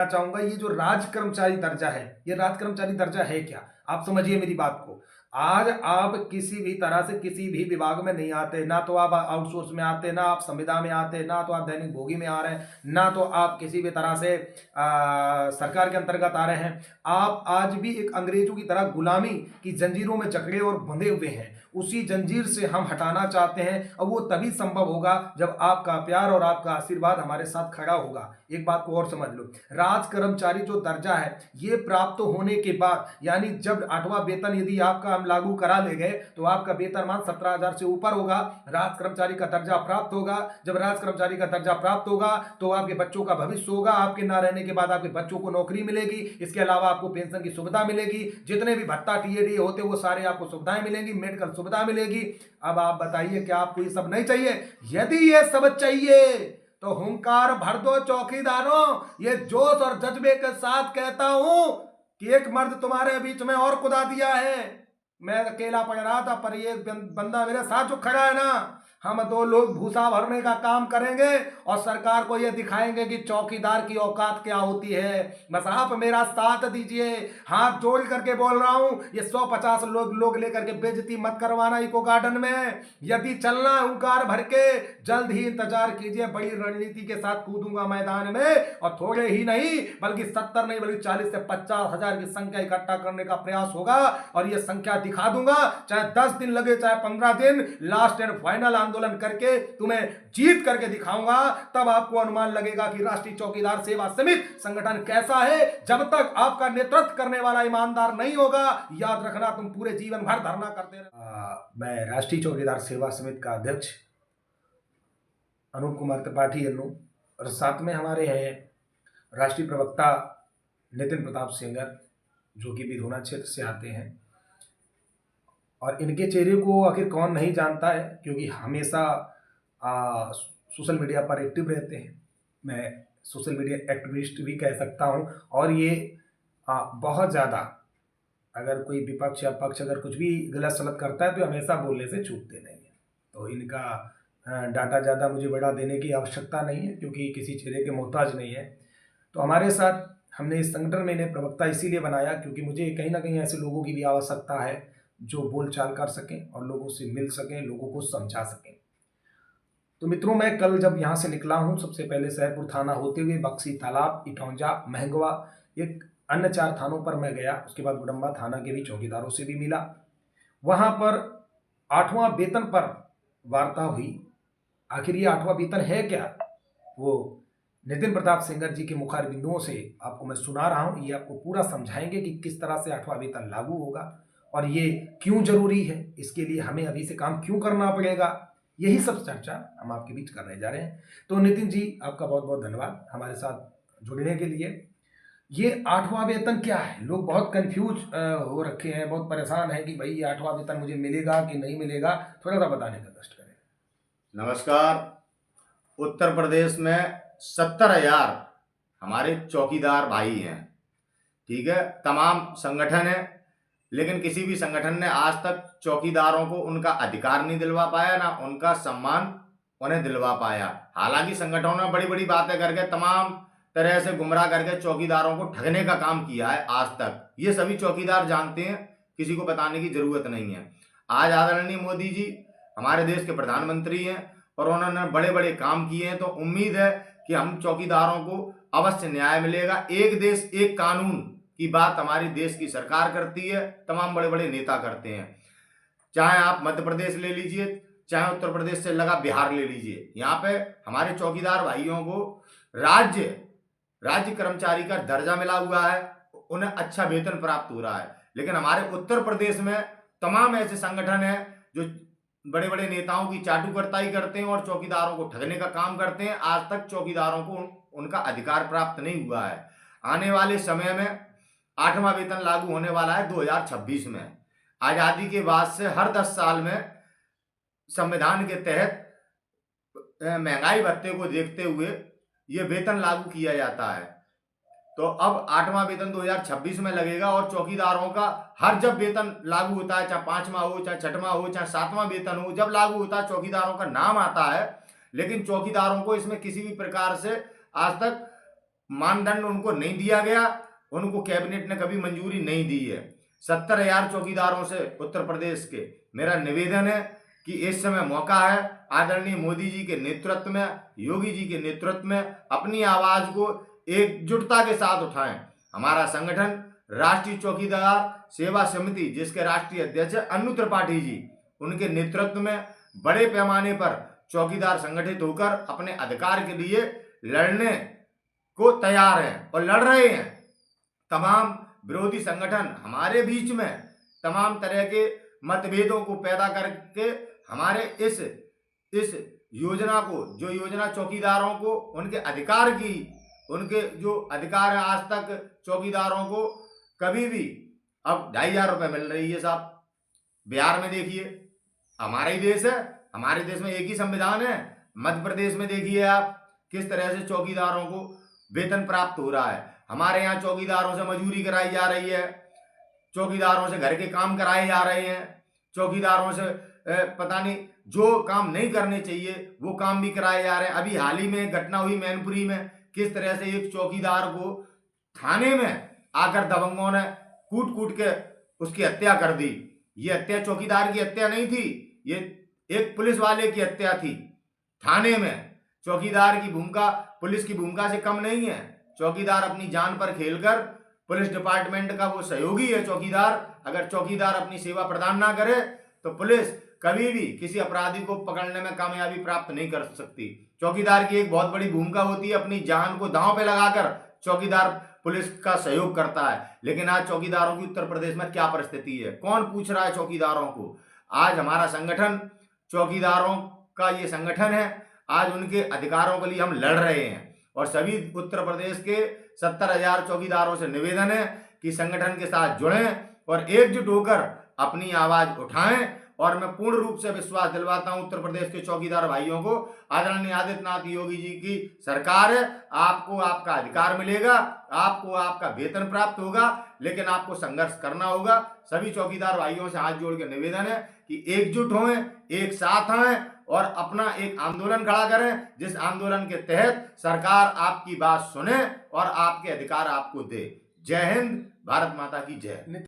चाहूंगा, ये जो राज कर्मचारी दर्जा है, ये राज कर्मचारी दर्जा है क्या? आप समझिए मेरी बात को। आज आप किसी भी तरह से किसी भी विभाग में नहीं आते, ना तो आप आउटसोर्स में आते, ना आप संविदा में आते, ना तो आप दैनिक भोगी में आ रहे हैं, ना तो आप किसी भी तरह से सरकार के अंतर्गत आ रहे हैं। आप आज भी एक अंग्रेजों की तरह गुलामी की जंजीरों में जकड़े और बंधे हुए हैं। उसी जंजीर से हम हटाना चाहते हैं, और वो तभी संभव होगा जब आपका प्यार और आपका आशीर्वाद हमारे साथ खड़ा होगा। एक बात को और समझ लो, राज कर्मचारी जो दर्जा है, ये प्राप्त होने के बाद, यानी जब 8वां वेतन यदि आपका हम लागू करा ले गए, तो आपका वेतनमान 17,000 से ऊपर होगा। राज कर्मचारी का दर्जा प्राप्त होगा। जब राज कर्मचारी का दर्जा प्राप्त होगा, तो आपके बच्चों का भविष्य होगा। आपके ना रहने के बाद आपके बच्चों को नौकरी मिलेगी। इसके अलावा आपको पेंशन की सुविधा मिलेगी। जितने भी भत्ता टीएडी होते वो सारे आपको सुविधाएं मिलेंगी, मेडिकल सुविधा मिलेगी। अब आप बताइए क्या आपको ये सब नहीं चाहिए? यदि ये सब चाहिए तो हुंकार भर दो चौकीदारों। ये जोश और जज्बे के साथ कहता हूं कि एक मर्द तुम्हारे बीच में और खुदा दिया है। मैं अकेला पड़ रहा था, पर ये बंदा मेरे साथ जो खड़ा है ना, हम 2 लोग भूसा भरने का काम करेंगे और सरकार को ये दिखाएंगे कि चौकीदार की औकात क्या होती है। बस आप मेरा साथ दीजिए। हाथ जोड़ करके बोल रहा हूं, ये 150 लोग लेकर के बेइज्जती मत करवाना इको गार्डन में। यदि चलना है हुंकार भर के, जल्द ही इंतजार कीजिए। बड़ी रणनीति के साथ कूदूंगा मैदान में, और थोड़े ही नहीं बल्कि 70 नहीं बल्कि 40 से 50,000 की संख्या इकट्ठा करने का प्रयास होगा। और ये संख्या दिखा दूंगा, चाहे 10 दिन लगे चाहे 15 दिन। लास्ट एंड फाइनल आंदोलन करके तुम्हें जीत करके दिखाऊंगा। तब आपको अनुमान लगेगा कि राष्ट्रीय चौकीदार सेवा समिति संगठन कैसा है। जब तक आपका नेतृत्व करने वाला ईमानदार नहीं होगा, याद रखना तुम पूरे जीवन भर धरना करते रहे। मैं राष्ट्रीय चौकीदार सेवा समिति का अध्यक्ष अनूप कुमार त्रिपाठी अन्नू, और साथ में हमारे हैं राष्ट्रीय प्रवक्ता नितिन प्रताप सेंगर, जो कि बिधोना क्षेत्र से आते हैं। और इनके चेहरे को आखिर कौन नहीं जानता है, क्योंकि हमेशा सोशल मीडिया पर एक्टिव रहते हैं। मैं सोशल मीडिया एक्टिविस्ट भी कह सकता हूं। और ये बहुत ज़्यादा, अगर कोई विपक्ष या पक्ष अगर कुछ भी गलत सलत करता है तो हमेशा बोलने से चूकते नहीं है। तो इनका डाटा ज़्यादा मुझे बढ़ा देने की आवश्यकता नहीं है, क्योंकि किसी चेहरे के मोहताज नहीं है। तो हमारे साथ हमने इस संगठन में इन्हें प्रवक्ता इसीलिए बनाया क्योंकि मुझे कहीं ना कहीं ऐसे लोगों की भी आवश्यकता है जो बोलचाल कर सकें और लोगों से मिल सकें, लोगों को समझा सकें। तो मित्रों, मैं कल जब यहाँ से निकला हूँ, सबसे पहले सैदपुर थाना होते हुए बक्सी तालाब, इटौंजा, महंगवा, एक अन्य 4 थानों पर मैं गया। उसके बाद गुडम्बा थाना के भी चौकीदारों से भी मिला। वहाँ पर 8वां वेतन पर वार्ता हुई। आखिर ये 8वां वेतन है क्या, वो नितिन प्रताप सेंगर जी के मुखार बिंदुओं से आपको मैं सुना रहा हूँ। ये आपको पूरा समझाएंगे कि किस तरह से 8वां वेतन लागू होगा और ये क्यों जरूरी है, इसके लिए हमें अभी से काम क्यों करना पड़ेगा। यही सब चर्चा हम आपके बीच करने जा रहे हैं। तो नितिन जी, आपका बहुत बहुत धन्यवाद हमारे साथ जुड़ने के लिए। ये 8वां वेतन क्या है? लोग बहुत कंफ्यूज हो रखे हैं, बहुत परेशान हैं कि भाई ये 8वां वेतन मुझे मिलेगा कि नहीं मिलेगा। थोड़ा सा बताने का कष्ट करें। नमस्कार। उत्तर प्रदेश में 70,000 हमारे चौकीदार भाई हैं। ठीक है, तमाम संगठन है, लेकिन किसी भी संगठन ने आज तक चौकीदारों को उनका अधिकार नहीं दिलवा पाया, ना उनका सम्मान उन्हें दिलवा पाया। हालांकि संगठनों ने बड़ी बड़ी बातें करके तमाम तरह से गुमराह करके चौकीदारों को ठगने का काम किया है आज तक। ये सभी चौकीदार जानते हैं, किसी को बताने की जरूरत नहीं है। आज आदरणीय मोदी जी हमारे देश के प्रधानमंत्री हैं और उन्होंने बड़े बड़े काम किए हैं। तो उम्मीद है कि हम चौकीदारों को अवश्य न्याय मिलेगा। एक देश एक कानून की बात हमारी देश की सरकार करती है, तमाम बड़े बड़े नेता करते हैं। चाहे आप मध्य प्रदेश ले लीजिए, चाहे उत्तर प्रदेश से लगा बिहार ले लीजिए, यहाँ पे हमारे चौकीदार भाइयों को राज्य कर्मचारी का दर्जा मिला हुआ है, उन्हें अच्छा वेतन प्राप्त हो रहा है। लेकिन हमारे उत्तर प्रदेश में तमाम ऐसे संगठन हैं जो बड़े बड़े नेताओं की चाटुकरताई करते हैं और चौकीदारों को ठगने का काम करते हैं। आज तक चौकीदारों को उनका अधिकार प्राप्त नहीं हुआ है। आने वाले समय में 8वां वेतन लागू होने वाला है 2026 में। आजादी के बाद से हर 10 साल में संविधान के तहत महंगाई भत्ते को देखते हुए ये वेतन लागू किया जाता है। तो अब 8वां वेतन 2026 में लगेगा और चौकीदारों का हर जब वेतन लागू होता है, चाहे 5वां हो, चाहे 6वां हो, चाहे 7वां वेतन हो, जब लागू होता है चौकीदारों का नाम आता है। लेकिन चौकीदारों को इसमें किसी भी प्रकार से आज तक मानदंड उनको नहीं दिया गया, उनको कैबिनेट ने कभी मंजूरी नहीं दी है। 70,000 चौकीदारों से उत्तर प्रदेश के मेरा निवेदन है कि इस समय मौका है, आदरणीय मोदी जी के नेतृत्व में, योगी जी के नेतृत्व में अपनी आवाज को एकजुटता के साथ उठाएं। हमारा संगठन राष्ट्रीय चौकीदार सेवा समिति, जिसके राष्ट्रीय अध्यक्ष अन्नू त्रिपाठी जी, उनके नेतृत्व में बड़े पैमाने पर चौकीदार संगठित होकर अपने अधिकार के लिए लड़ने को तैयार हैं और लड़ रहे हैं। तमाम विरोधी संगठन हमारे बीच में तमाम तरह के मतभेदों को पैदा करके हमारे इस योजना को, जो योजना चौकीदारों को उनके अधिकार की, उनके जो अधिकार है, आज तक चौकीदारों को कभी भी, अब 2,500 रुपये मिल रही है साहब। बिहार में देखिए, हमारा ही देश है, हमारे देश में एक ही संविधान है। मध्य प्रदेश में देखिए आप किस तरह से चौकीदारों को वेतन प्राप्त हो रहा है। हमारे यहाँ चौकीदारों से मजूरी कराई जा रही है, चौकीदारों से घर के काम कराए जा रहे हैं, चौकीदारों से पता नहीं जो काम नहीं करने चाहिए वो काम भी कराए जा रहे हैं। अभी हाल ही में घटना हुई मैनपुरी में, किस तरह से एक चौकीदार को थाने में आकर दबंगों ने कूट कूट के उसकी हत्या कर दी। ये हत्या चौकीदार की हत्या नहीं थी, ये एक पुलिस वाले की हत्या थी थाने में। चौकीदार की भूमिका पुलिस की भूमिका से कम नहीं है। चौकीदार अपनी जान पर खेलकर, पुलिस डिपार्टमेंट का वो सहयोगी है चौकीदार। अगर चौकीदार अपनी सेवा प्रदान ना करे तो पुलिस कभी भी किसी अपराधी को पकड़ने में कामयाबी प्राप्त नहीं कर सकती। चौकीदार की एक बहुत बड़ी भूमिका होती है, अपनी जान को दांव पे लगाकर चौकीदार पुलिस का सहयोग करता है। लेकिन आज चौकीदारों की उत्तर प्रदेश में क्या परिस्थिति है, कौन पूछ रहा है चौकीदारों को? आज हमारा संगठन चौकीदारों का ये संगठन है, आज उनके अधिकारों के लिए हम लड़ रहे हैं और सभी उत्तर प्रदेश के 70,000 चौकीदारों से निवेदन है कि संगठन के साथ जुड़ें और एकजुट होकर अपनी आवाज उठाएं। और मैं पूर्ण रूप से विश्वास दिलवाता हूं उत्तर प्रदेश के चौकीदार भाइयों को, आदरणीय आदित्यनाथ योगी जी की सरकार है, आपको आपका अधिकार मिलेगा, आपको आपका वेतन प्राप्त होगा, लेकिन आपको संघर्ष करना होगा। सभी चौकीदार भाइयों से हाथ जोड़ के निवेदन है कि एकजुट हों, एक साथ आएं और अपना एक आंदोलन खड़ा करें, जिस आंदोलन के तहत सरकार आपकी बात सुने और आपके अधिकार आपको दे। जय हिंद, भारत माता की जय।